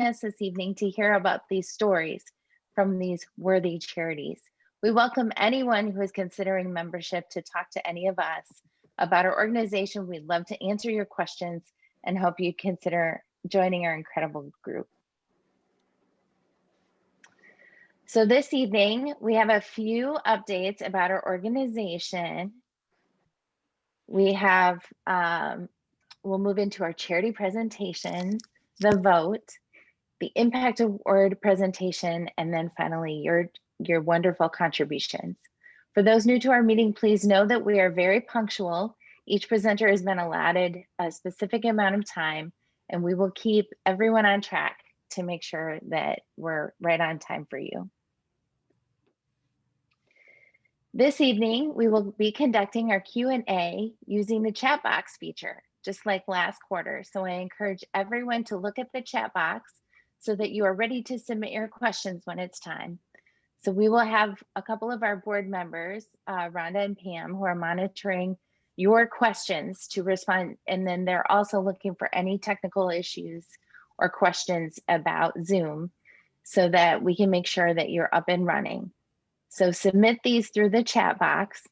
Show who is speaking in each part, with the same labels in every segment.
Speaker 1: us this evening to hear about these stories from these worthy charities. We welcome anyone who is considering membership to talk to any of us about our organization. We'd love to answer your questions and hope you consider joining our incredible group. So this evening, we have a few updates about our organization. We have, we'll move into our charity presentations, the vote, the Impact Award presentation, and then finally your wonderful contributions. For those new to our meeting, please know that we are very punctual. Each presenter has been allotted a specific amount of time, and we will keep everyone on track to make sure that we're right on time for you. This evening, we will be conducting our Q&A using the chat box feature, just like last quarter. So I encourage everyone to look at the chat box so that you are ready to submit your questions when it's time. So we will have a couple of our board members, Rhonda and Pam, who are monitoring your questions to respond. And then they're also looking for any technical issues or questions about Zoom so that we can make sure that you're up and running. So submit these through the chat box.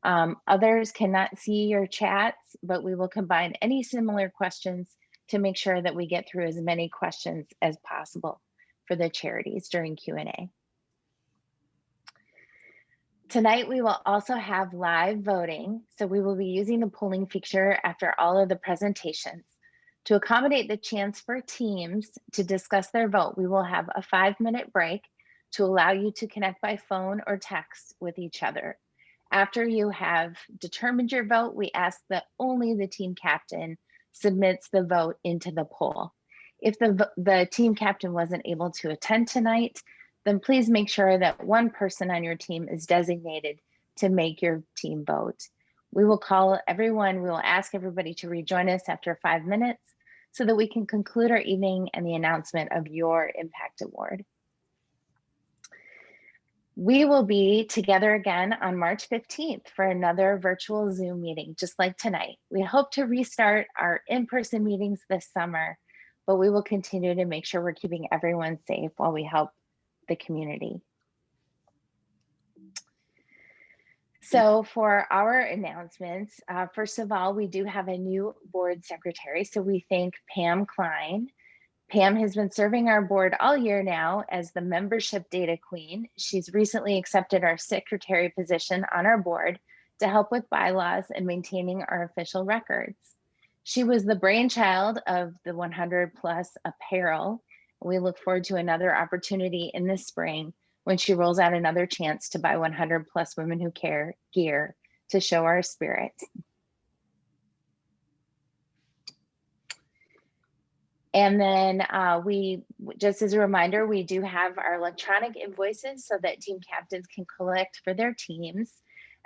Speaker 1: Others cannot see your chats, but we will combine any similar questions to make sure that we get through as many questions as possible for the charities during Q&A. Tonight, we will also have live voting. So we will be using the polling feature after all of the presentations. To accommodate the chance for teams to discuss their vote, we will have a 5-minute break to allow you to connect by phone or text with each other. After you have determined your vote, we ask that only the team captain submits the vote into the poll. If the team captain wasn't able to attend tonight, then please make sure that one person on your team is designated to make your team vote. We will call everyone, we will ask everybody to rejoin us after 5 minutes so that we can conclude our evening and the announcement of your Impact Award. We will be together again on March 15th for another virtual Zoom meeting, just like tonight. We hope to restart our in-person meetings this summer, but we will continue to make sure we're keeping everyone safe while we help the community. So for our announcements, first of all, we do have a new board secretary. So we thank Pam Klein. Pam has been serving our board all year now as the membership data queen. She's recently accepted our secretary position on our board to help with bylaws and maintaining our official records. She was the brainchild of the 100 Plus apparel. We look forward to another opportunity in the spring when she rolls out another chance to buy 100 Plus Women Who Care gear to show our spirit. And then just as a reminder, we do have our electronic invoices so that team captains can collect for their teams.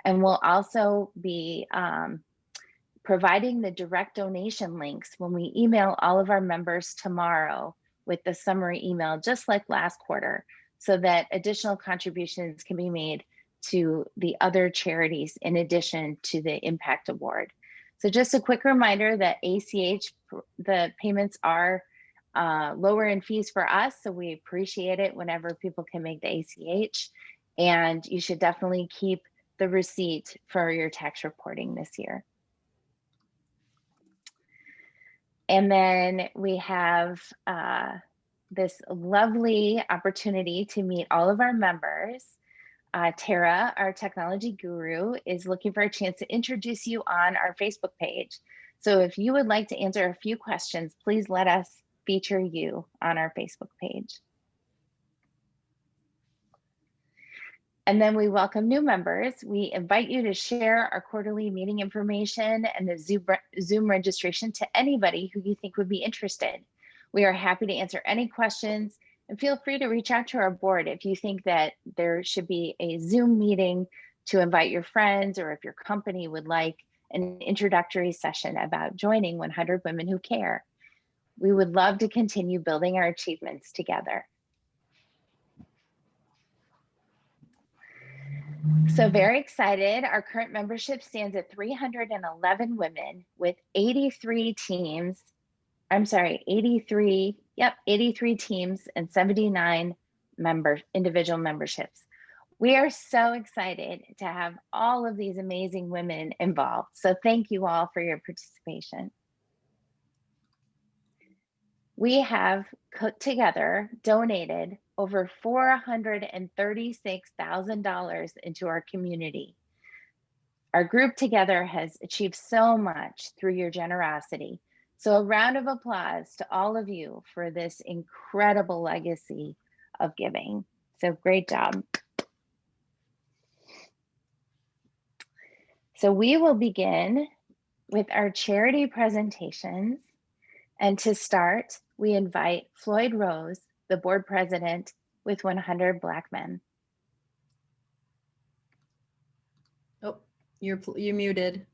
Speaker 1: And we'll also be providing the direct donation links when we email all of our members tomorrow with the summary email, just like last quarter, so that additional contributions can be made to the other charities in addition to the Impact Award. So just a quick reminder that ACH, the payments are lower in fees for us, so we appreciate it whenever people can make the ACH, and you should definitely keep the receipt for your tax reporting this year. And then we have this lovely opportunity to meet all of our members. Tara, our technology guru, is looking for a chance to introduce you on our Facebook page. So if you would like to answer a few questions, please let us feature you on our Facebook page. And then we welcome new members. We invite you to share our quarterly meeting information and the Zoom registration to anybody who you think would be interested. We are happy to answer any questions, and feel free to reach out to our board if you think that there should be a Zoom meeting to invite your friends, or if your company would like an introductory session about joining 100 Women Who Care. We would love to continue building our achievements together. So very excited. Our current membership stands at 311 women with 83 teams. 83 Yep, 83 teams and 79 individual memberships. We are so excited to have all of these amazing women involved. So thank you all for your participation. We have put together, donated over $436,000 into our community. Our group together has achieved so much through your generosity. So a round of applause to all of you for this incredible legacy of giving. So great job. So we will begin with our charity presentations. And to start, we invite Floyd Rose, the board president with 100 Black Men.
Speaker 2: Oh, you're muted.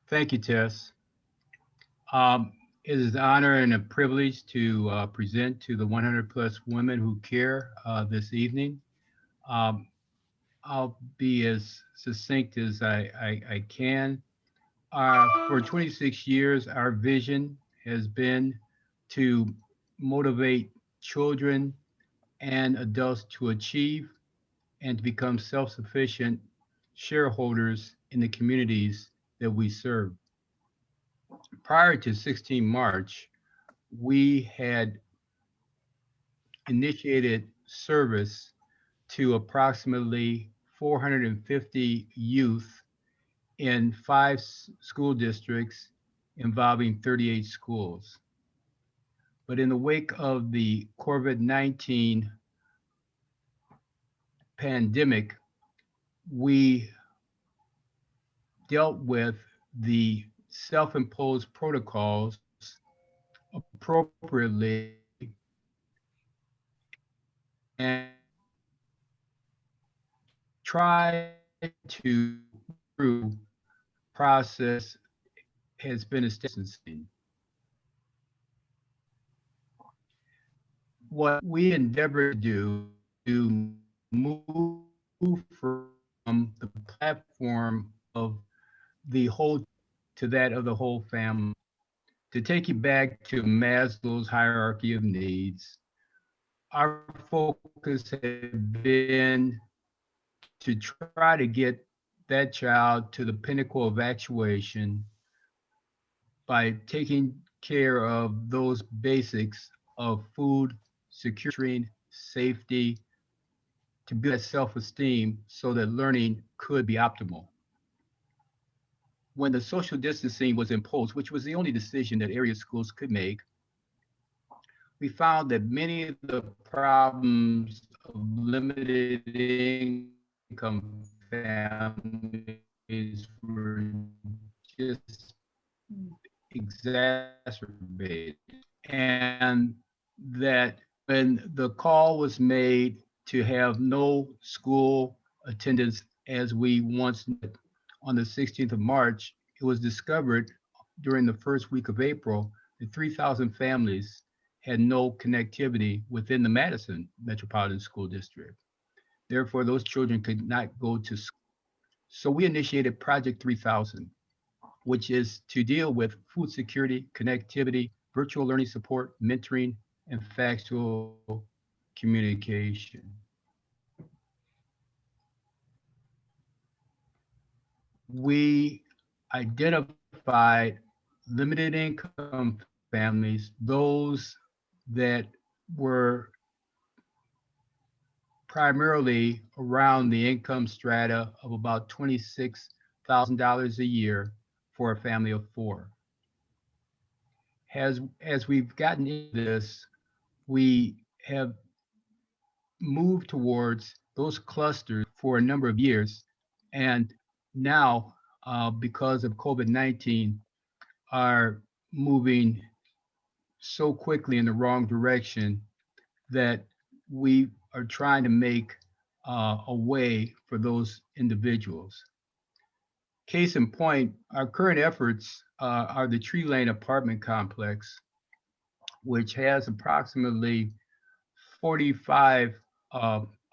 Speaker 3: Thank you, Tess. It is an honor and a privilege to present to the 100 plus women who care this evening. I'll be as succinct as I can. For 26 years, our vision has been to motivate children and adults to achieve and to become self-sufficient shareholders in the communities that we serve. Prior to 16 March, we had initiated service to approximately 450 youth in 5 school districts involving 38 schools. But in the wake of the COVID-19 pandemic, we dealt with the self-imposed protocols appropriately and try to through process has been established. What we endeavor to do to move from the platform of the whole to that of the whole family. To take you back to Maslow's hierarchy of needs, our focus has been to try to get that child to the pinnacle of actuation by taking care of those basics of food, security, safety, to build that self-esteem so that learning could be optimal. When the social distancing was imposed, which was the only decision that area schools could make, we found that many of the problems of limited income families were just exacerbated. And that when the call was made to have no school attendance as we once did on the 16th of March, it was discovered during the first week of April that 3,000 families had no connectivity within the Madison Metropolitan School District. Therefore, those children could not go to school. So we initiated Project 3000, which is to deal with food security, connectivity, virtual learning support, mentoring, and factual communication. We identified limited income families, those that were primarily around the income strata of about $26,000 a year for a family of 4. As we've gotten into this, we have moved towards those clusters for a number of years. And now, because of COVID-19, are moving so quickly in the wrong direction that we are trying to make a way for those individuals. Case in point, our current efforts are the Tree Lane apartment complex, which has approximately 45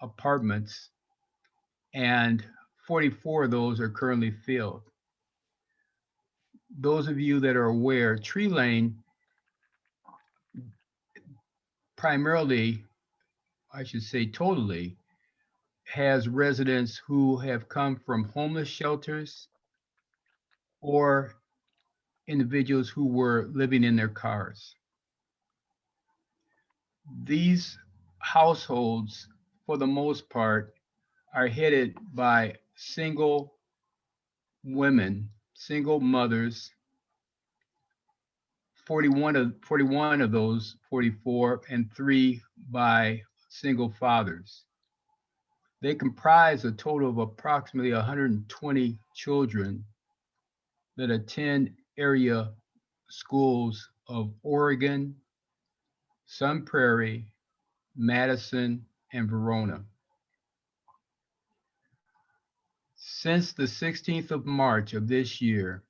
Speaker 3: apartments, and 44 of those are currently filled. those of you that are aware, Tree Lane primarily, I should say totally, has residents who have come from homeless shelters or individuals who were living in their cars. These households, for the most part, are headed by single women, single mothers, 41 of those 44, and 3 by single fathers. They comprise a total of approximately 120 children that attend area schools of Oregon, Sun Prairie, Madison, and Verona. Since the 16th of March of this year,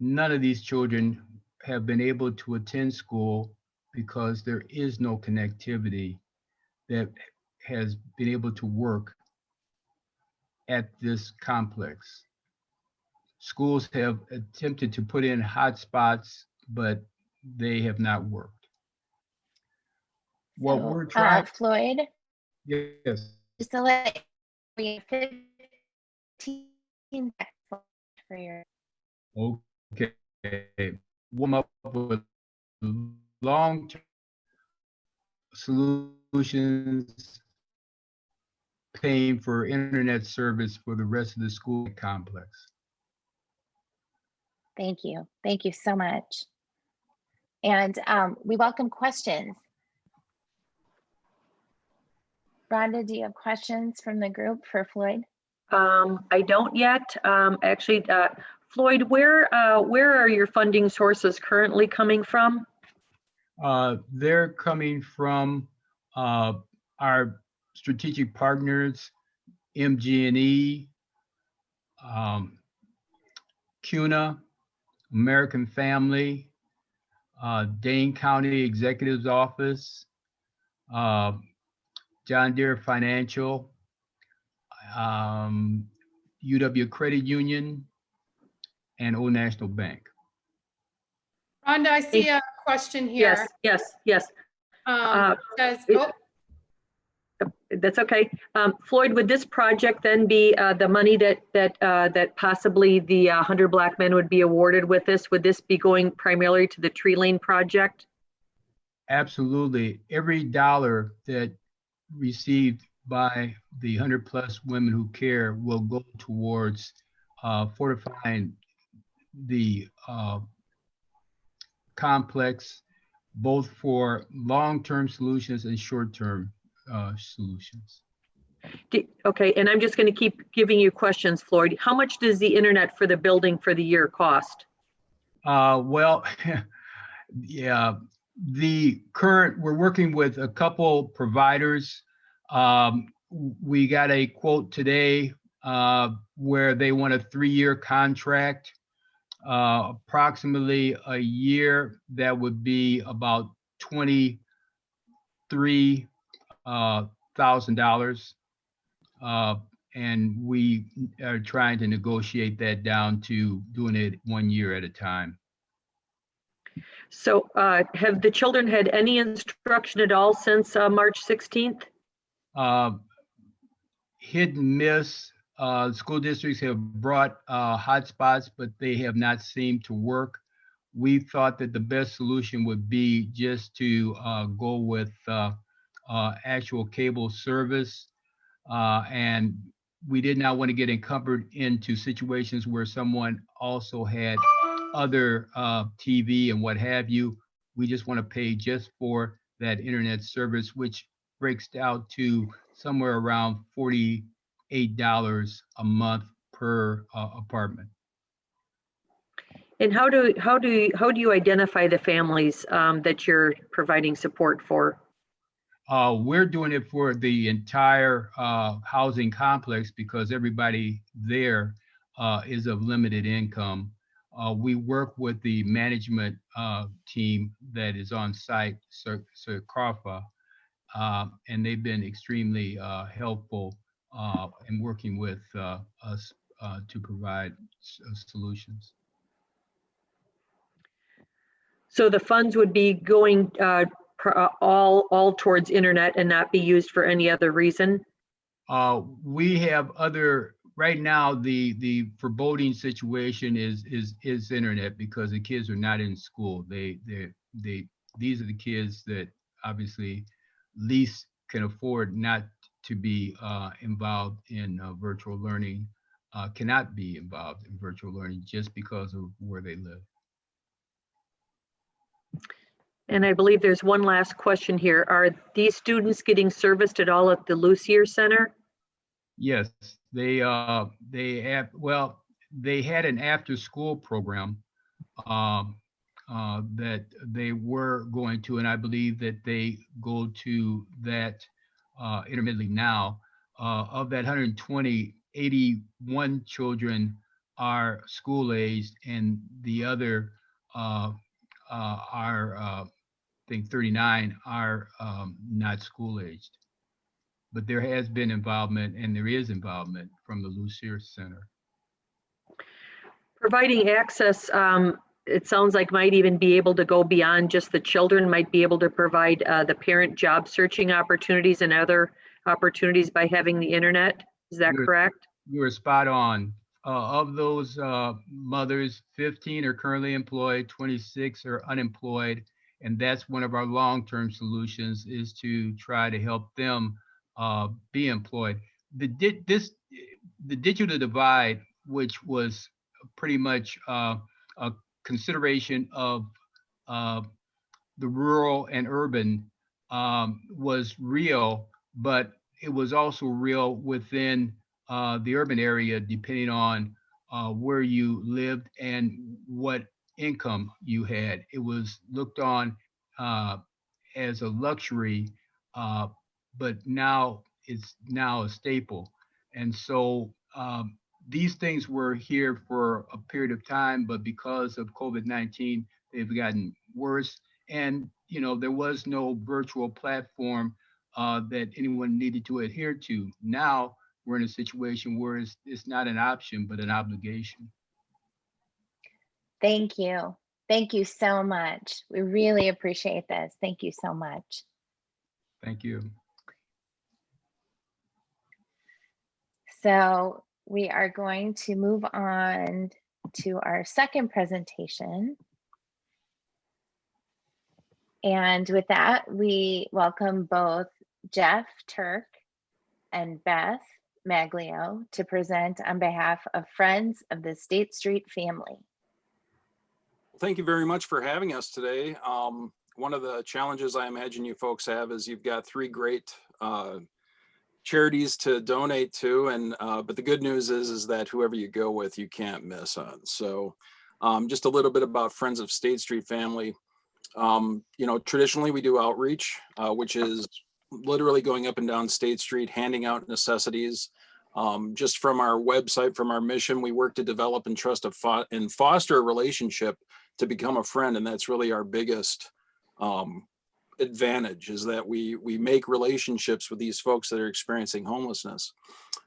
Speaker 3: none of these children have been able to attend school because there is no connectivity that has been able to work at this complex. Schools have attempted to put in hotspots, but they have not worked. What we're trying,
Speaker 1: Floyd,
Speaker 3: yes,
Speaker 1: just to let you 15 seconds for your.
Speaker 3: okay, warm up with long-term solutions, paying for internet service for the rest of the school complex.
Speaker 1: Thank you. Thank you so much. And we welcome questions. Rhonda, do you have questions from the group for Floyd?
Speaker 4: I don't yet. Actually, Floyd, where are your funding sources currently coming from?
Speaker 3: They're coming from our strategic partners, MG&E, CUNA, American Family, Dane County Executive's Office, John Deere Financial, UW Credit Union, and Old National Bank.
Speaker 5: Rhonda, I see a question here.
Speaker 4: Yes.
Speaker 5: Says,
Speaker 4: That's okay. Floyd, would this project then be the money that possibly the 100 Black men would be awarded with this? Would this be going primarily to the Tree Lane project?
Speaker 3: Absolutely. Every dollar that received by the 100+ women who care will go towards fortifying the complex, both for long-term solutions and short-term solutions.
Speaker 4: Okay, and I'm just going to keep giving you questions, Floyd. How much does the internet for the building for the year cost?
Speaker 3: Well, yeah, we're working with a couple providers. We got a quote today where they want a 3-year contract, approximately a year. That would be about $23,000. And we are trying to negotiate that down to doing it 1 year at a time.
Speaker 4: So have the children had any instruction at all since March 16th?
Speaker 3: Hit and miss. School districts have brought hotspots, but they have not seemed to work. We thought that the best solution would be just to go with actual cable service. And we did not want to get encumbered into situations where someone also had other TV and what have you. We just want to pay just for that internet service, which breaks out to somewhere around $48 a month per apartment.
Speaker 4: And how do you identify the families that you're providing support for?
Speaker 3: We're doing it for the entire housing complex because everybody there is of limited income. We work with the management team that is on site, CARFA, and they've been extremely helpful in working with us to provide solutions.
Speaker 4: So the funds would be going all towards internet and not be used for any other reason?
Speaker 3: We have other, right now, the foreboding situation is internet, because the kids are not in school. These are the kids that obviously least can afford not to be involved in virtual learning, cannot be involved in virtual learning just because of where they live.
Speaker 4: And I believe there's one last question here. Are these students getting serviced at all at the Lucier Center?
Speaker 3: Yes, they have, well, they had an after-school program that they were going to, and I believe that they go to that intermittently now. Of that 120, 81 children are school-aged, and the other are, I think 39 are not school-aged. But there has been involvement, and there is involvement from the Lucier Center.
Speaker 4: Providing access, it sounds like might even be able to go beyond just the children, might be able to provide the parent job searching opportunities and other opportunities by having the internet. Is that correct?
Speaker 3: You were spot on. Of those mothers, 15 are currently employed, 26 are unemployed, and that's one of our long-term solutions, is to try to help them be employed. The digital divide, which was pretty much a consideration of the rural and urban, was real, but it was also real within the urban area, depending on where you lived and what income you had. It was looked on as a luxury, but now it's now a staple. And so these things were here for a period of time, but because of COVID-19, they've gotten worse. And there was no virtual platform that anyone needed to adhere to. Now we're in a situation where it's not an option, but an obligation.
Speaker 1: Thank you. Thank you so much. We really appreciate this. Thank you so much.
Speaker 3: Thank you.
Speaker 1: So we are going to move on to our second presentation. And with that, we welcome both Jeff Turk and Beth Maglio to present on behalf of Friends of the State Street family.
Speaker 6: Thank you very much for having us today. One of the challenges I imagine you folks have is you've got three great charities to donate to, and but the good news is that whoever you go with, you can't miss on. So just a little bit about Friends of State Street family. Traditionally we do outreach, which is literally going up and down State Street, handing out necessities. Just from our website, from our mission, we work to develop and trust and foster a relationship to become a friend. And that's really our biggest advantage, is that we make relationships with these folks that are experiencing homelessness.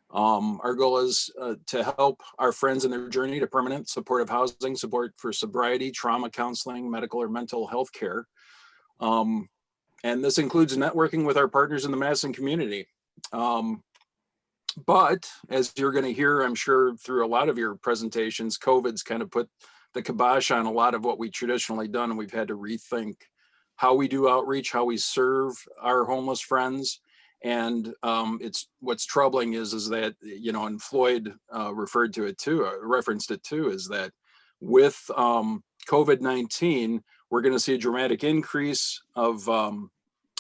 Speaker 6: Our goal is to help our friends in their journey to permanent supportive housing, support for sobriety, trauma counseling, medical or mental health care. And this includes networking with our partners in the Madison community. But as you're going to hear, I'm sure through a lot of your presentations, COVID's kind of put the kibosh on a lot of what we traditionally done, and we've had to rethink how we do outreach, how we serve our homeless friends. And it's what's troubling is that, and Floyd referred to it too, referenced it too, is that with COVID-19, we're going to see a dramatic increase of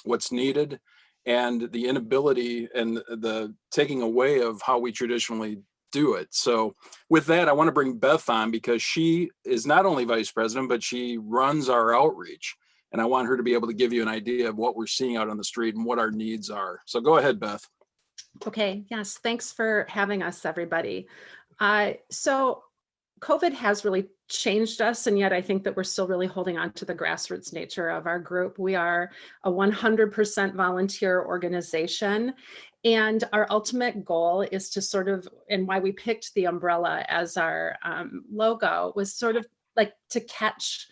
Speaker 6: what's needed, and the inability and the taking away of how we traditionally do it. So with that, I want to bring Beth on, because she is not only vice president, but she runs our outreach. And I want her to be able to give you an idea of what we're seeing out on the street and what our needs are. So go ahead, Beth.
Speaker 7: Okay, yes, thanks for having us, everybody. So COVID has really changed us, and yet I think that we're still really holding on to the grassroots nature of our group. We are a 100% volunteer organization, and our ultimate goal is to sort of, and why we picked the umbrella as our logo, was sort of like to catch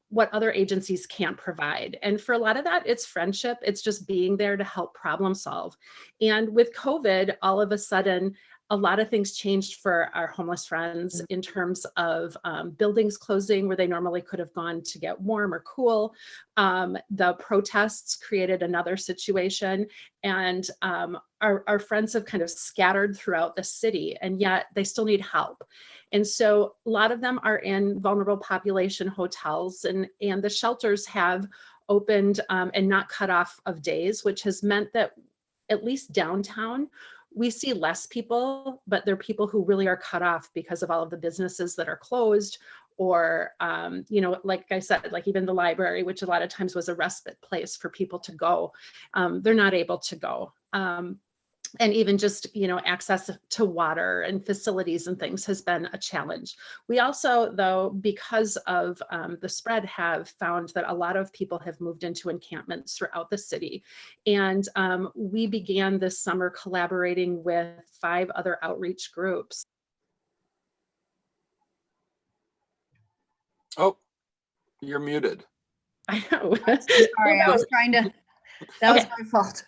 Speaker 7: what other agencies can't provide. And for a lot of that, it's friendship. It's just being there to help problem solve. And with COVID, all of a sudden, a lot of things changed for our homeless friends in terms of buildings closing where they normally could have gone to get warm or cool. The protests created another situation, and our friends have kind of scattered throughout the city, and yet they still need help. And so a lot of them are in vulnerable population hotels, and the shelters have opened and not cut off of days, which has meant that at least downtown, we see less people, but they're people who really are cut off because of all of the businesses that are closed, or, you know, like I said, like even the library, which a lot of times was a respite place for people to go. They're not able to go. And even just, you know, access to water and facilities and things has been a challenge. We also, though, because of the spread, have found that a lot of people have moved into encampments throughout the city. And we began this summer collaborating with 5 other outreach groups.
Speaker 6: Oh, you're muted.
Speaker 7: I know.
Speaker 2: Sorry, I was trying to, that was my fault.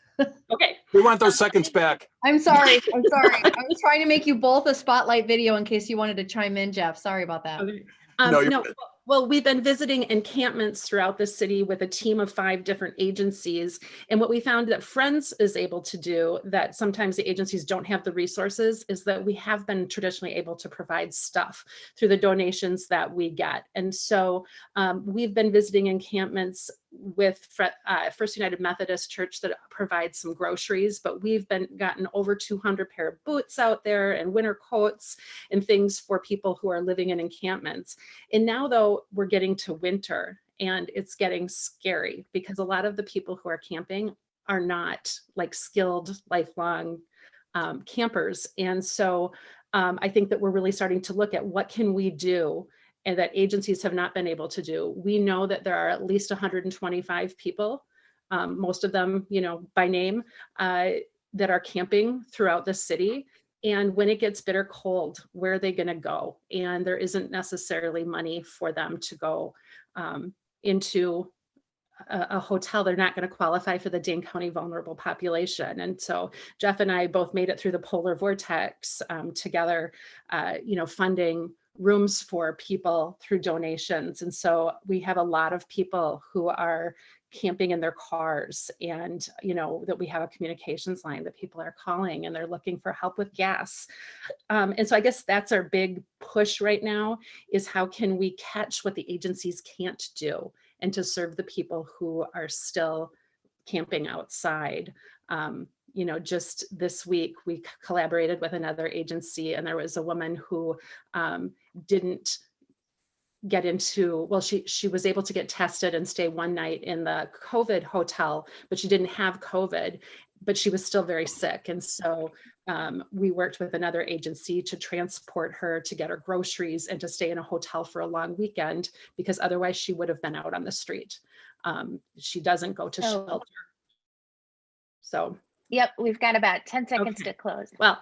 Speaker 7: Okay.
Speaker 6: We want those seconds back.
Speaker 2: I'm sorry. I'm sorry. I was trying to make you both a spotlight video in case you wanted to chime in, Jeff. Sorry about that.
Speaker 7: Okay.
Speaker 6: No, you're
Speaker 7: No,
Speaker 6: good.
Speaker 7: well, we've been visiting encampments throughout the city with a team of 5 different agencies. And what we found that Friends is able to do that sometimes the agencies don't have the resources is that we have been traditionally able to provide stuff through the donations that we get. And so we've been visiting encampments with First United Methodist Church that provides some groceries, but we've gotten over 200 pair of boots out there and winter coats and things for people who are living in encampments. And now, though, we're getting to winter and it's getting scary because a lot of the people who are camping are not like skilled lifelong campers. And so I think that we're really starting to look at what can we do and that agencies have not been able to do. We know that there are at least 125 people, most of them, you know, by name, that are camping throughout the city. And when it gets bitter cold, where are they going to go? And there isn't necessarily money for them to go into a hotel. They're not going to qualify for the Dane County vulnerable population. And so Jeff and I both made it through the polar vortex together, you know, funding rooms for people through donations. And so we have a lot of people who are camping in their cars, and you know that we have a communications line that people are calling and they're looking for help with gas. And so I guess that's our big push right now, is how can we catch what the agencies can't do and to serve the people who are still camping outside. You know, just this week we collaborated with another agency, and there was a woman who didn't get into, well, she was able to get tested and stay one night in the COVID hotel, but she didn't have COVID, but she was still very sick. And so we worked with another agency to transport her to get her groceries and to stay in a hotel for a long weekend, because otherwise she would have been out on the street. She doesn't go to shelter. So.
Speaker 1: Yep, we've got about 10 seconds to close.
Speaker 7: Well,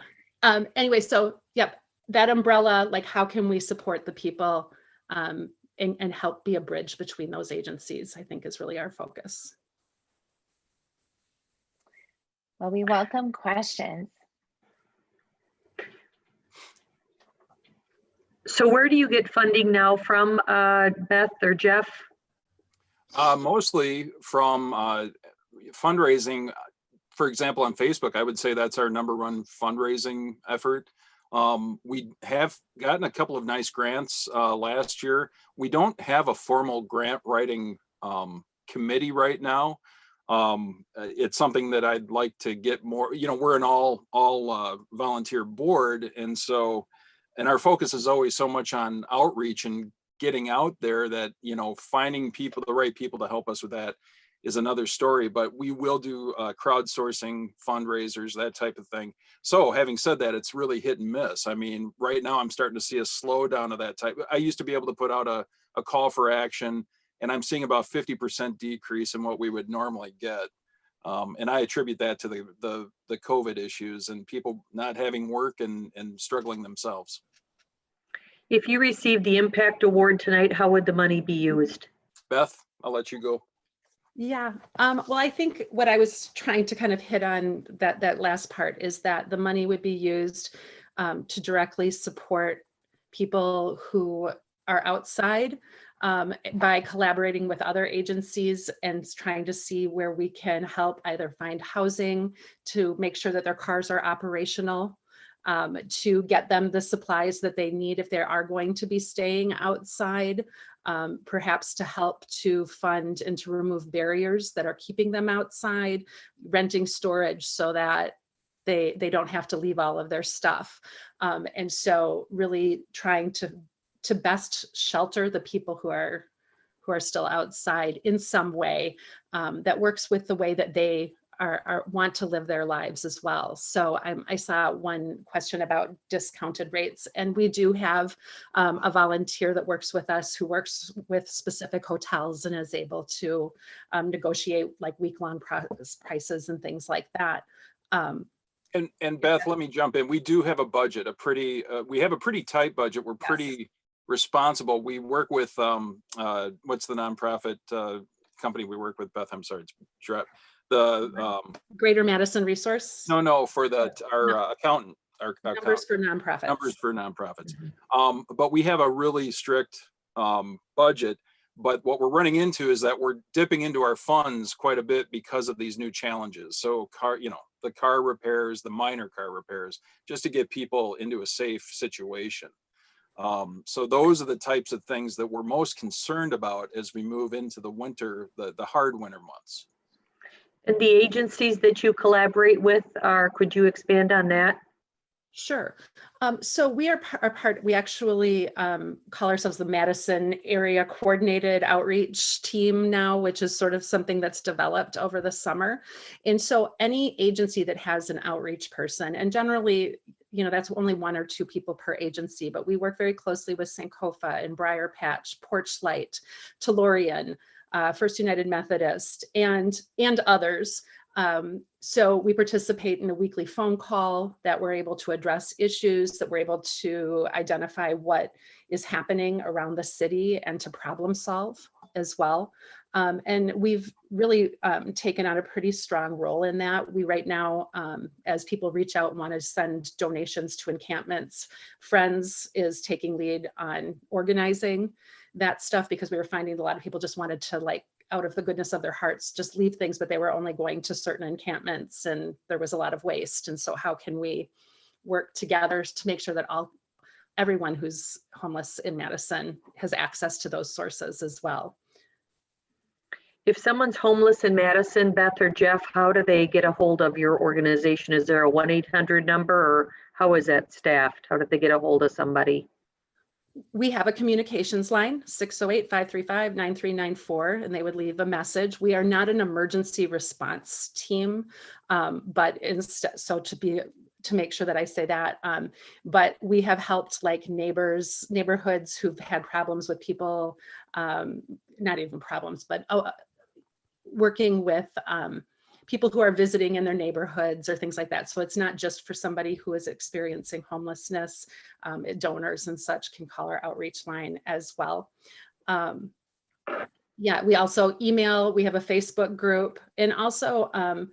Speaker 7: anyway, so yep, that umbrella, like how can we support the people and help be a bridge between those agencies, I think is really our focus.
Speaker 1: Well, we welcome questions.
Speaker 4: So where do you get funding now from, Beth or Jeff?
Speaker 6: Mostly from fundraising. For example, on Facebook, I would say that's our #1 fundraising effort. We have gotten a couple of nice grants last year. We don't have a formal grant writing committee right now. It's something that I'd like to get more, you know, we're an all volunteer board. And so, and our focus is always so much on outreach and getting out there that, you know, finding people, the right people to help us with that is another story, but we will do crowdsourcing, fundraisers, that type of thing. So having said that, it's really hit and miss. I mean, right now I'm starting to see a slowdown of that type. I used to be able to put out a call for action, and I'm seeing about 50% decrease in what we would normally get. And I attribute that to the COVID issues and people not having work and struggling themselves.
Speaker 4: If you received the Impact Award tonight, how would the money be used?
Speaker 6: Beth, I'll let you go.
Speaker 7: Yeah, well, I think what I was trying to kind of hit on that last part is that the money would be used to directly support people who are outside by collaborating with other agencies and trying to see where we can help either find housing, to make sure that their cars are operational, to get them the supplies that they need if they are going to be staying outside, perhaps to help to fund and to remove barriers that are keeping them outside, renting storage so that they don't have to leave all of their stuff. And so really trying to best shelter the people who are still outside in some way that works with the way that they want to live their lives as well. So I saw one question about discounted rates, and we do have a volunteer that works with us who works with specific hotels and is able to negotiate like week-long prices and things like that.
Speaker 6: And Beth, let me jump in. We do have a budget, we have a pretty tight budget. We're pretty responsible. We work with, what's the nonprofit company we work with, Beth? I'm sorry, it's the
Speaker 7: Greater Madison Resource?
Speaker 6: No, for our accountant. Our
Speaker 7: Numbers for nonprofits.
Speaker 6: Numbers for nonprofits. But we have a really strict budget. But what we're running into is that we're dipping into our funds quite a bit because of these new challenges. So the car repairs, the minor car repairs, just to get people into a safe situation. So those are the types of things that we're most concerned about as we move into the winter, the hard winter months.
Speaker 4: And the agencies that you collaborate with could you expand on that?
Speaker 7: Sure. So we are part, we actually call ourselves the Madison Area Coordinated Outreach Team now, which is sort of something that's developed over the summer. And so any agency that has an outreach person, and generally, that's only 1 or 2 people per agency, but we work very closely with Sankofa and Briar Patch, Porch Light, Tellurian, First United Methodist, and others. So we participate in a weekly phone call that we're able to address issues, that we're able to identify what is happening around the city and to problem solve as well. And we've really taken on a pretty strong role in that. We right now, as people reach out and want to send donations to encampments, Friends is taking lead on organizing that stuff, because we were finding a lot of people just wanted to, like, out of the goodness of their hearts, just leave things, but they were only going to certain encampments and there was a lot of waste. And so how can we work together to make sure that everyone who's homeless in Madison has access to those sources as well?
Speaker 4: If someone's homeless in Madison, Beth or Jeff, how do they get a hold of your organization? Is there a 1-800 number, or how is that staffed? How do they get a hold of somebody?
Speaker 7: We have a communications line, 608-535-9394, and they would leave a message. We are not an emergency response team, but instead, so to make sure that I say that, but we have helped like neighborhoods who've had problems with people, not even problems, but working with people who are visiting in their neighborhoods or things like that. So it's not just for somebody who is experiencing homelessness. Donors and such can call our outreach line as well. Yeah, we also email, we have a Facebook group, and also, all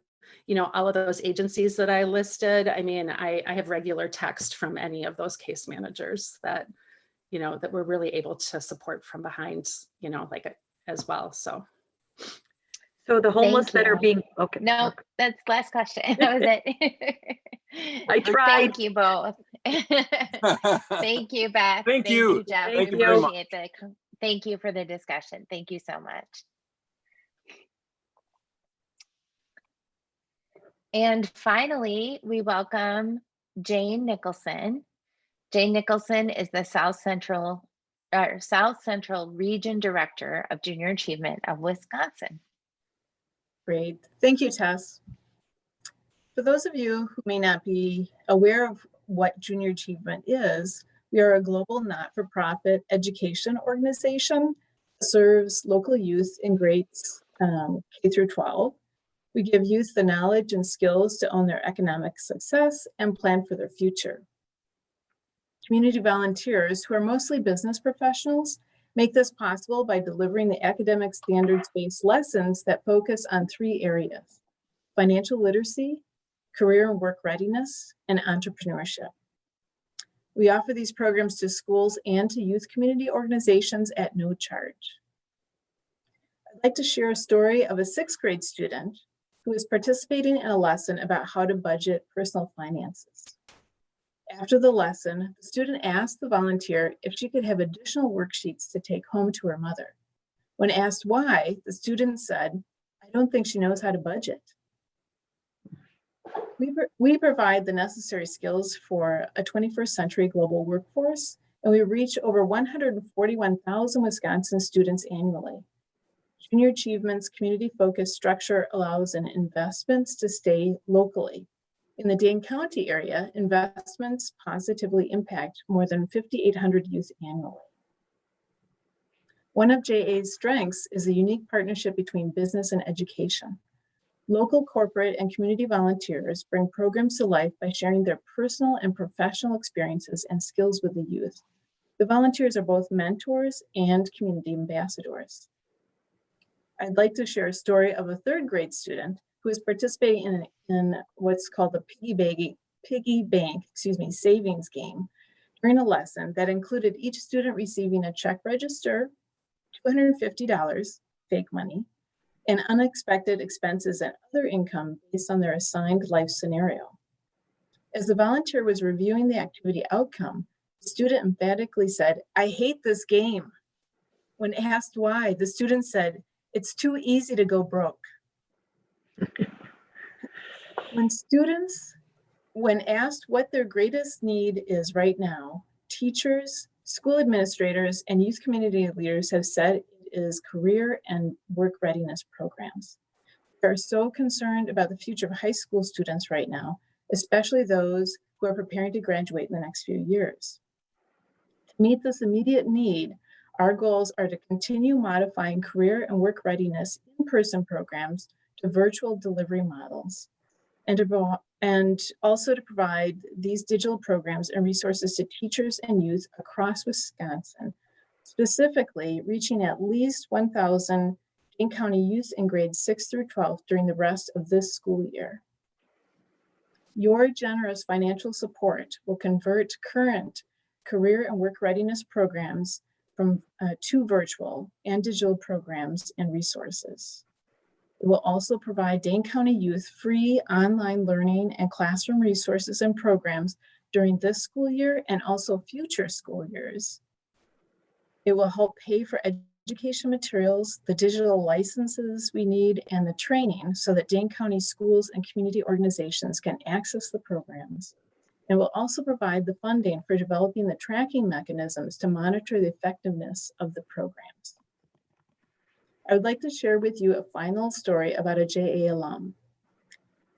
Speaker 7: of those agencies that I listed. I mean, I have regular text from any of those case managers that, that we're really able to support from behind, as well, so.
Speaker 4: So the homeless that are being, okay.
Speaker 1: No, that's last question. That was it.
Speaker 4: I tried.
Speaker 1: Thank you both. Thank you, Beth.
Speaker 6: Thank you,
Speaker 1: Jeff.
Speaker 4: Thank
Speaker 1: We
Speaker 4: you.
Speaker 1: appreciate thank you for the discussion. Thank you so much. And finally, we welcome Jane Nicholson. Jane Nicholson is the South Central Region Director of Junior Achievement of Wisconsin.
Speaker 8: Great. Thank you, Tess. For those of you who may not be aware of what Junior Achievement is, we are a global not-for-profit education organization that serves local youth in grades K through 12. We give youth the knowledge and skills to own their economic success and plan for their future. Community volunteers, who are mostly business professionals, make this possible by delivering the academic standards-based lessons that focus on 3 areas: financial literacy, career and work readiness, and entrepreneurship. We offer these programs to schools and to youth community organizations at no charge. I'd like to share a story of a 6th grade student who is participating in a lesson about how to budget personal finances. After the lesson, the student asked the volunteer if she could have additional worksheets to take home to her mother. When asked why, the student said, "I don't think she knows how to budget." We provide the necessary skills for a 21st century global workforce, and we reach over 141,000 Wisconsin students annually. Junior Achievement's community-focused structure allows in investments to stay locally. In the Dane County area, investments positively impact more than 5,800 youth annually. One of JA's strengths is a unique partnership between business and education. Local corporate and community volunteers bring programs to life by sharing their personal and professional experiences and skills with the youth. The volunteers are both mentors and community ambassadors. I'd like to share a story of a 3rd grade student who is participating in what's called the piggy bank savings game during a lesson that included each student receiving a check register, $250, fake money, and unexpected expenses and other income based on their assigned life scenario. As the volunteer was reviewing the activity outcome, the student emphatically said, "I hate this game." When asked why, the student said, "It's too easy to go broke." When asked what their greatest need is right now, teachers, school administrators, and youth community leaders have said it is career and work readiness programs. We are so concerned about the future of high school students right now, especially those who are preparing to graduate in the next few years. To meet this immediate need, our goals are to continue modifying career and work readiness in-person programs to virtual delivery models, and also to provide these digital programs and resources to teachers and youth across Wisconsin, specifically reaching at least 1,000 Dane County youth in grades 6 through 12 during the rest of this school year. Your generous financial support will convert current career and work readiness programs from to virtual and digital programs and resources. It will also provide Dane County youth free online learning and classroom resources and programs during this school year and also future school years. It will help pay for education materials, the digital licenses we need, and the training so that Dane County schools and community organizations can access the programs. It will also provide the funding for developing the tracking mechanisms to monitor the effectiveness of the programs. I would like to share with you a final story about a JA alum.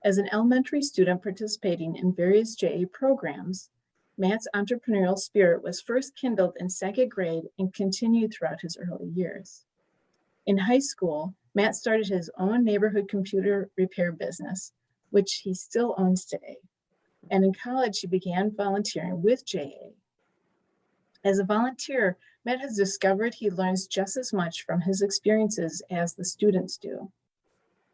Speaker 8: As an elementary student participating in various JA programs, Matt's entrepreneurial spirit was first kindled in 2nd grade and continued throughout his early years. In high school, Matt started his own neighborhood computer repair business, which he still owns today. And in college, he began volunteering with JA. As a volunteer, Matt has discovered he learns just as much from his experiences as the students do.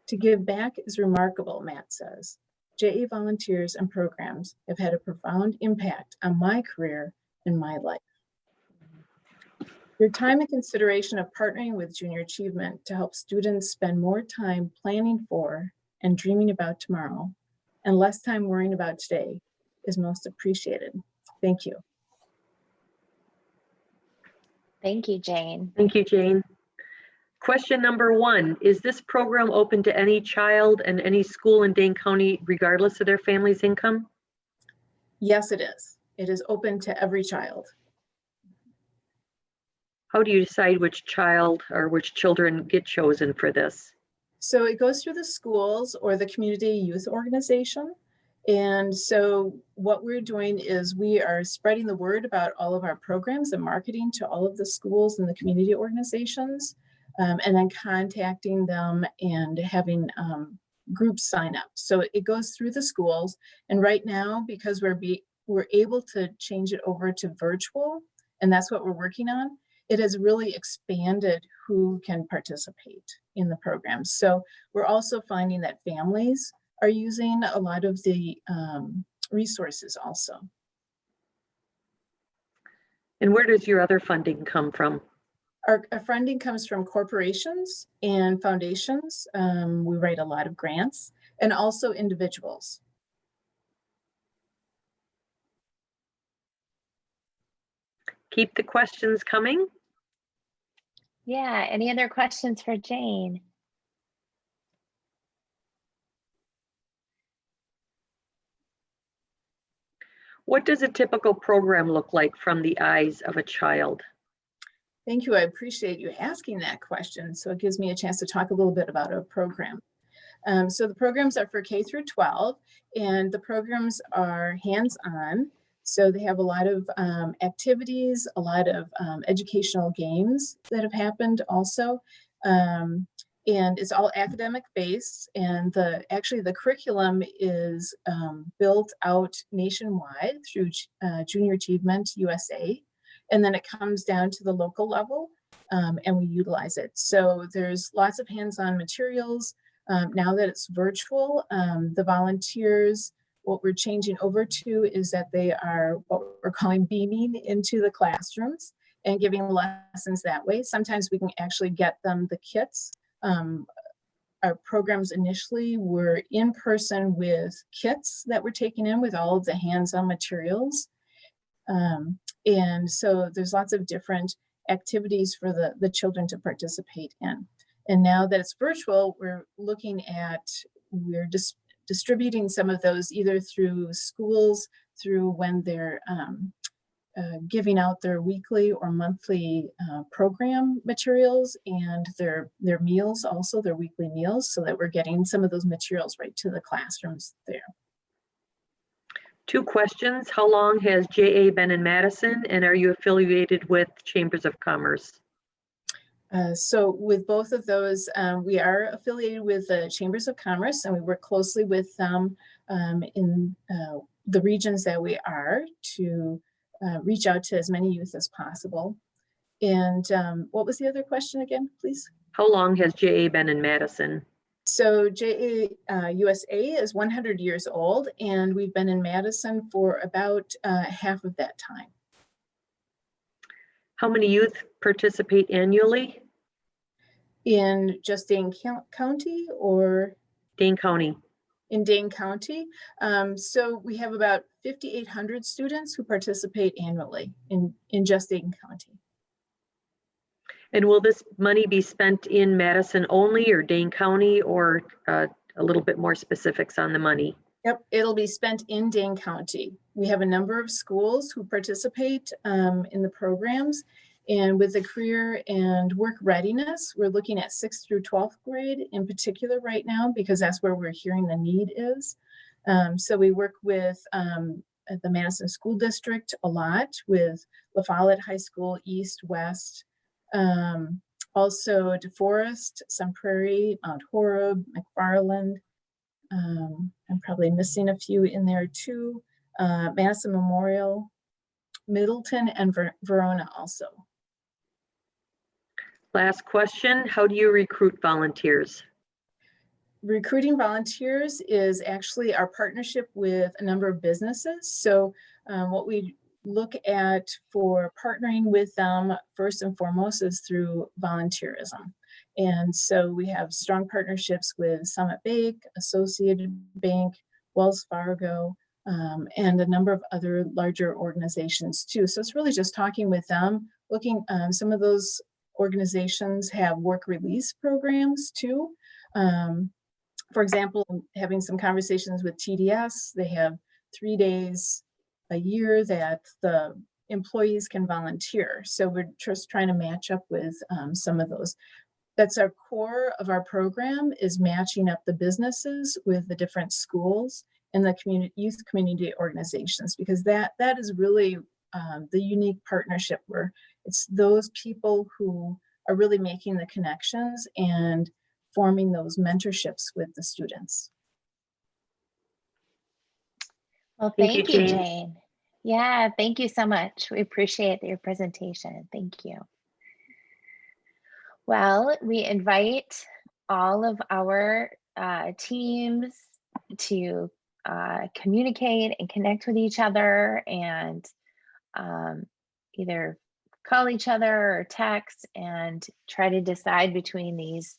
Speaker 8: To give back is remarkable, Matt says. JA volunteers and programs have had a profound impact on my career and my life. Your time and consideration of partnering with Junior Achievement to help students spend more time planning for and dreaming about tomorrow and less time worrying about today is most appreciated. Thank you.
Speaker 1: Thank you, Jane.
Speaker 4: Thank you, Jane. Question number 1, is this program open to any child and any school in Dane County, regardless of their family's income?
Speaker 8: Yes, it is. It is open to every child.
Speaker 4: How do you decide which child or which children get chosen for this?
Speaker 8: So it goes through the schools or the community youth organization. And so what we're doing is we are spreading the word about all of our programs and marketing to all of the schools and the community organizations, and then contacting them and having groups sign up. So it goes through the schools. And right now, because we're able to change it over to virtual, and that's what we're working on, it has really expanded who can participate in the program. So we're also finding that families are using a lot of the resources also.
Speaker 4: And where does your other funding come from?
Speaker 8: Our funding comes from corporations and foundations. We write a lot of grants, and also individuals.
Speaker 4: Keep the questions coming.
Speaker 1: Yeah, any other questions for Jane?
Speaker 4: What does a typical program look like from the eyes of a child?
Speaker 8: Thank you. I appreciate you asking that question. So it gives me a chance to talk a little bit about our program. So the programs are for K through 12, and the programs are hands-on. So they have a lot of activities, a lot of educational games that have happened also. And it's all academic based, and actually the curriculum is built out nationwide through Junior Achievement USA, and then it comes down to the local level, and we utilize it. So there's lots of hands-on materials. Now that it's virtual, the volunteers, what we're changing over to is that they are what we're calling beaming into the classrooms and giving lessons that way. Sometimes we can actually get them the kits. Our programs initially were in person with kits that were taken in with all of the hands-on materials. And so there's lots of different activities for the children to participate in. And now that it's virtual, we're distributing some of those either through schools, through when they're giving out their weekly or monthly program materials, and their meals, also their weekly meals, so that we're getting some of those materials right to the classrooms there.
Speaker 4: 2 questions. How long has JA been in Madison, and are you affiliated with Chambers of Commerce?
Speaker 8: So with both of those, we are affiliated with the Chambers of Commerce, and we work closely with them in the regions that we are to reach out to as many youth as possible. And what was the other question again, please?
Speaker 4: How long has JA been in Madison?
Speaker 8: So JA USA is 100 years old, and we've been in Madison for about half of that time.
Speaker 4: How many youth participate annually?
Speaker 8: In just Dane County or?
Speaker 4: Dane County.
Speaker 8: In Dane County. So we have about 5,800 students who participate annually in just Dane County.
Speaker 4: And will this money be spent in Madison only, or Dane County, or a little bit more specifics on the money?
Speaker 8: Yep, it'll be spent in Dane County. We have a number of schools who participate in the programs, and with the career and work readiness, we're looking at 6th through 12th grade in particular right now, because that's where we're hearing the need is. So we work with the Madison School District a lot, with La Follette High School, East, West, also DeForest, Sun Prairie, Mount Horeb, McFarland. I'm probably missing a few in there too. Madison Memorial, Middleton, and Verona also.
Speaker 4: Last question, how do you recruit volunteers?
Speaker 8: Recruiting volunteers is actually our partnership with a number of businesses. So what we look at for partnering with them first and foremost is through volunteerism. And so we have strong partnerships with Summit Bank, Associated Bank, Wells Fargo, and a number of other larger organizations too. So it's really just talking with them, looking, some of those organizations have work release programs too. For example, having some conversations with TDS, they have 3 days a year that the employees can volunteer. So we're just trying to match up with some of those. That's our core of our program, is matching up the businesses with the different schools and the youth community organizations, because that is really the unique partnership where it's those people who are really making the connections and forming those mentorships with the students.
Speaker 1: Well, thank you, Jane. Yeah, thank you so much. We appreciate your presentation. Thank you. Well, we invite all of our teams to communicate and connect with each other, and either call each other or text and try to decide between these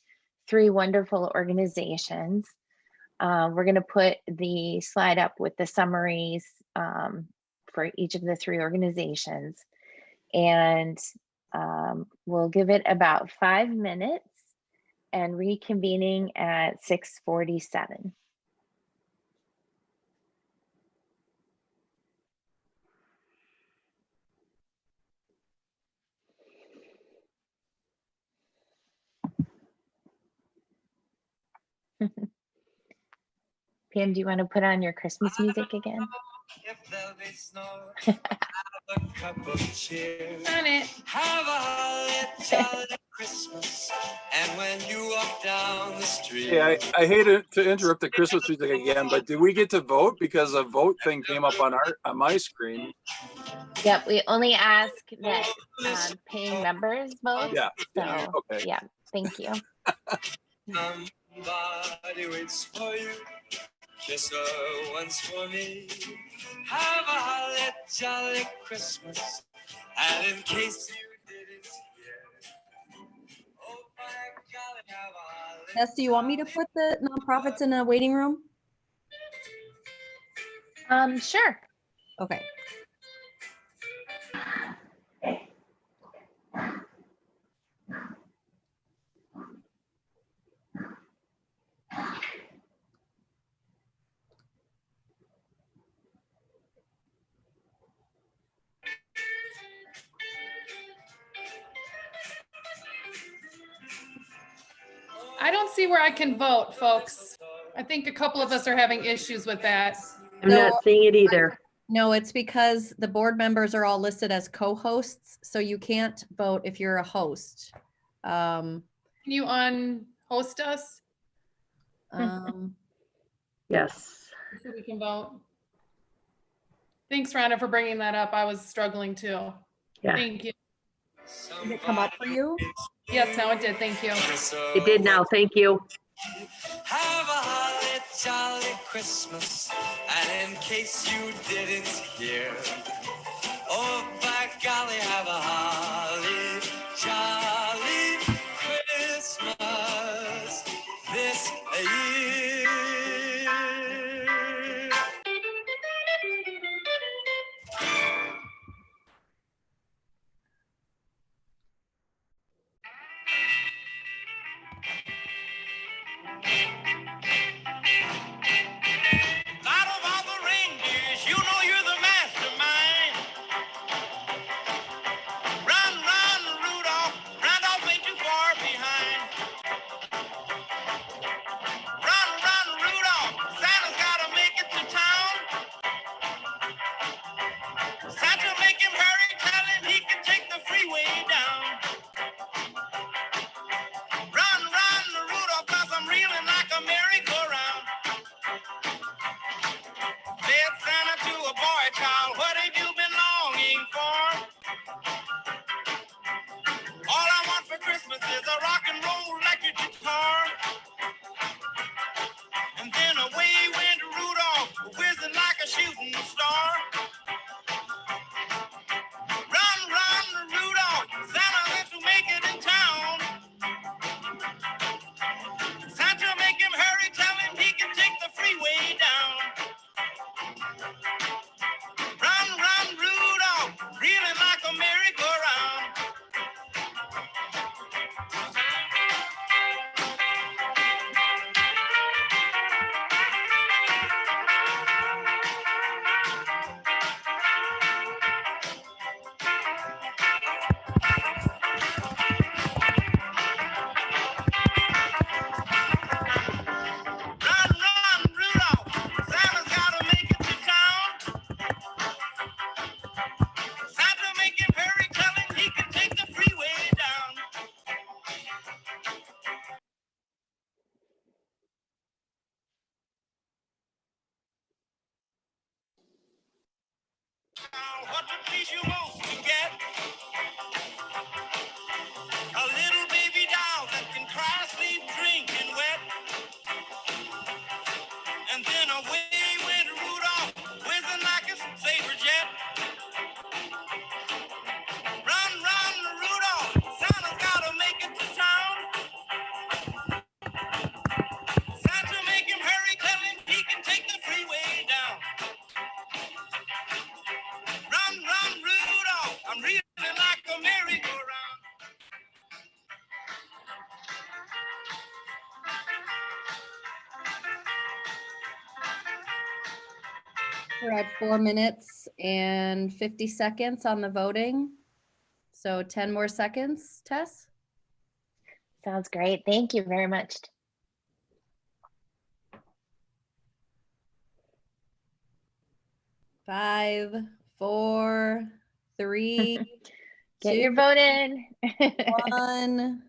Speaker 1: 3 wonderful organizations. We're going to put the slide up with the summaries for each of the 3 organizations, and we'll give it about 5 minutes and reconvening at 6:47. Pam, do you want to put on your Christmas music again?
Speaker 9: If there'll be snow, have a cup of cheer.
Speaker 5: On it.
Speaker 9: Have a holly jolly Christmas. And when you walk down the street.
Speaker 6: Yeah, I hate to interrupt the Christmas music again, but did we get to vote? Because a vote thing came up on my screen.
Speaker 1: Yep, we only ask that paying members vote.
Speaker 6: Yeah.
Speaker 1: So,
Speaker 6: Okay.
Speaker 1: yeah, thank you.
Speaker 9: Somebody waits for you. Kiss her once for me. Have a holly jolly Christmas. And in case you didn't hear, oh my golly, have a holly.
Speaker 2: Tess, do you want me to put the nonprofits in a waiting room?
Speaker 1: Sure.
Speaker 2: Okay.
Speaker 5: I don't see where I can vote, folks. I think a couple of us are having issues with that.
Speaker 4: I'm not seeing it either.
Speaker 2: No, it's because the board members are all listed as co-hosts, so you can't vote if you're a host.
Speaker 5: Can you unhost us
Speaker 4: Yes.
Speaker 5: so we can vote? Thanks, Rhonda, for bringing that up. I was struggling too.
Speaker 4: Yeah.
Speaker 5: Thank you.
Speaker 2: Did it come up for you?
Speaker 5: Yes, now it did. Thank you.
Speaker 4: It did now. Thank you.
Speaker 9: Have a holly jolly Christmas. And in case you didn't hear, oh by golly, have a holly jolly Christmas this year. Out of all the reindeers, you know you're the mastermind.
Speaker 2: We're at 4 minutes and 50 seconds on the voting. So 10 more seconds, Tess?
Speaker 1: Sounds great. Thank you very much.
Speaker 2: 5, 4, 3,
Speaker 1: Get
Speaker 2: 2,
Speaker 1: your vote in.
Speaker 2: 1.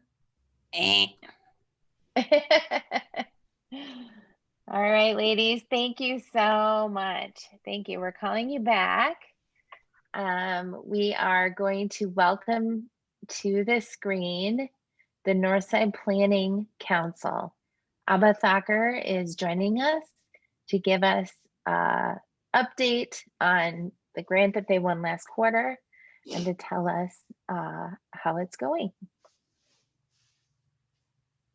Speaker 1: All right, ladies, thank you so much. Thank you. We're calling you back. We are going to welcome to the screen the Northside Planning Council. Abba Thacker is joining us to give us an update on the grant that they won last quarter and to tell us how it's going.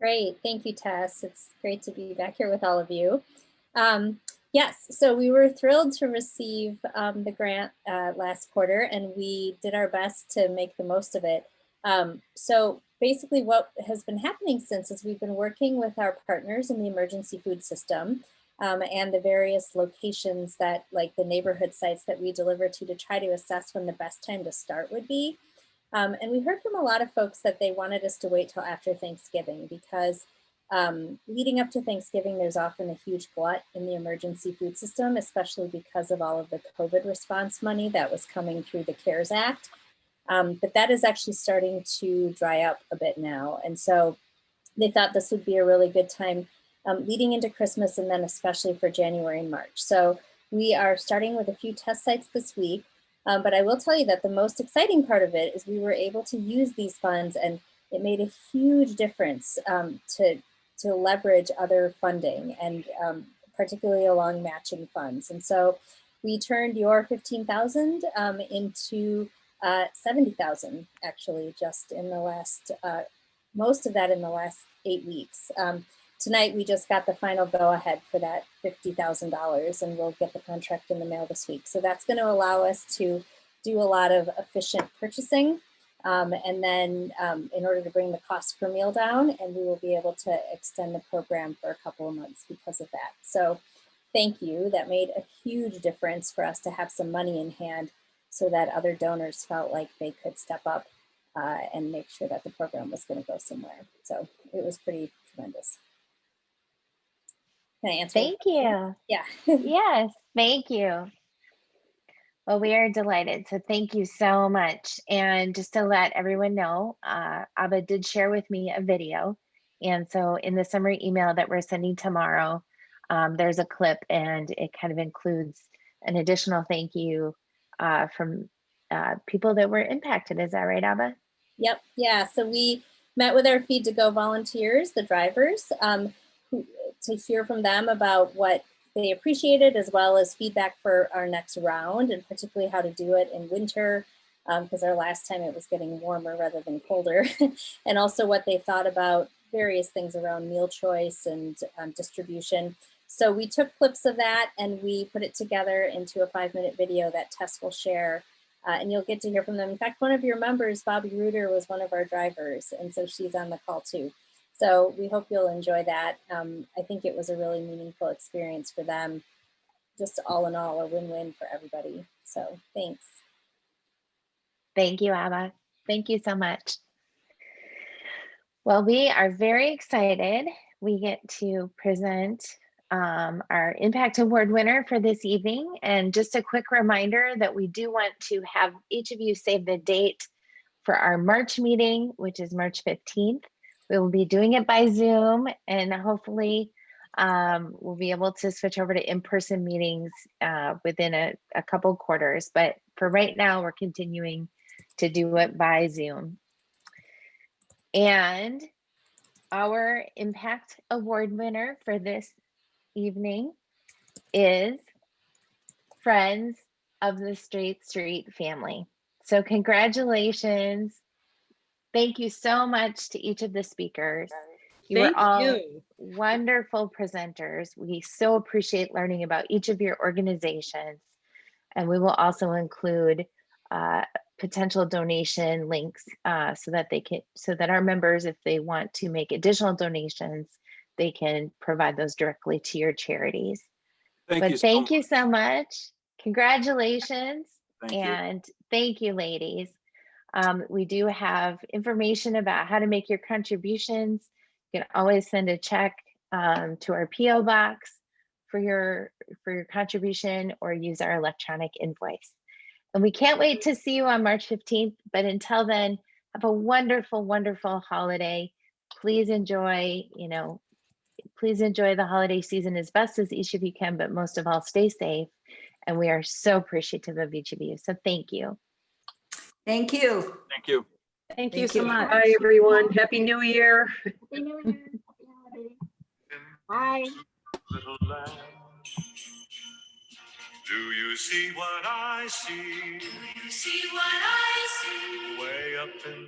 Speaker 10: Great, thank you, Tess. It's great to be back here with all of you. Yes, so we were thrilled to receive the grant last quarter, and we did our best to make the most of it. So basically what has been happening since is we've been working with our partners in the emergency food system and the various locations that, like the neighborhood sites that we deliver to try to assess when the best time to start would be. And we heard from a lot of folks that they wanted us to wait till after Thanksgiving because leading up to Thanksgiving, there's often a huge glut in the emergency food system, especially because of all of the COVID response money that was coming through the CARES Act. But that is actually starting to dry up a bit now. And so they thought this would be a really good time leading into Christmas and then especially for January and March. So we are starting with a few test sites this week. But I will tell you that the most exciting part of it is we were able to use these funds and it made a huge difference to leverage other funding and particularly along matching funds. And so we turned your 15,000 into 70,000 actually just in the last, most of that in the last 8 weeks. Tonight, we just got the final go-ahead for that $50,000 and we'll get the contract in the mail this week. So that's going to allow us to do a lot of efficient purchasing and then in order to bring the cost per meal down, and we will be able to extend the program for a couple of months because of that. So thank you. That made a huge difference for us to have some money in hand so that other donors felt like they could step up and make sure that the program was going to go somewhere. So it was pretty tremendous. Can I answer?
Speaker 1: Thank you.
Speaker 10: Yeah.
Speaker 1: Yes, thank you. Well, we are delighted. So thank you so much. And just to let everyone know, Abba did share with me a video. And so in the summary email that we're sending tomorrow, there's a clip and it kind of includes an additional thank you from people that were impacted. Is that right, Abba?
Speaker 10: Yep. Yeah. So we met with our Feed to Go volunteers, the drivers, to hear from them about what they appreciated, as well as feedback for our next round, and particularly how to do it in winter, because our last time it was getting warmer rather than colder, and also what they thought about various things around meal choice and distribution. So we took clips of that and we put it together into a 5-minute video that Tess will share. And you'll get to hear from them. In fact, one of your members, Bobby Reuter, was one of our drivers, and so she's on the call too. So we hope you'll enjoy that. I think it was a really meaningful experience for them. Just all in all, a win-win for everybody. So thanks.
Speaker 1: Thank you, Abba. Thank you so much. Well, we are very excited. We get to present our Impact Award winner for this evening. And just a quick reminder that we do want to have each of you save the date for our March meeting, which is March 15th. We will be doing it by Zoom, and hopefully we'll be able to switch over to in-person meetings within a couple quarters. But for right now, we're continuing to do it by Zoom. And our Impact Award winner for this evening is Friends of the Straight Street family. So congratulations. Thank you so much to each of the speakers. You were all wonderful presenters. We so appreciate learning about each of your organizations. And we will also include potential donation links so that our members, if they want to make additional donations, they can provide those directly to your charities.
Speaker 6: Thank you
Speaker 1: so much. Congratulations.
Speaker 6: Thank you.
Speaker 1: And thank you, ladies. We do have information about how to make your contributions. You can always send a check to our PO box for your contribution, or use our electronic invoice. And we can't wait to see you on March 15th. But until then, have a wonderful, wonderful holiday. Please enjoy, please enjoy the holiday season as best as each of you can, but most of all, stay safe. And we are so appreciative of each of you. So thank you.
Speaker 11: Thank you.
Speaker 6: Thank you.
Speaker 7: Thank you so much.
Speaker 4: Bye, everyone. Happy New Year.
Speaker 9: Bye. Little lamb, do you see what I see? Do you see what I see? Way up in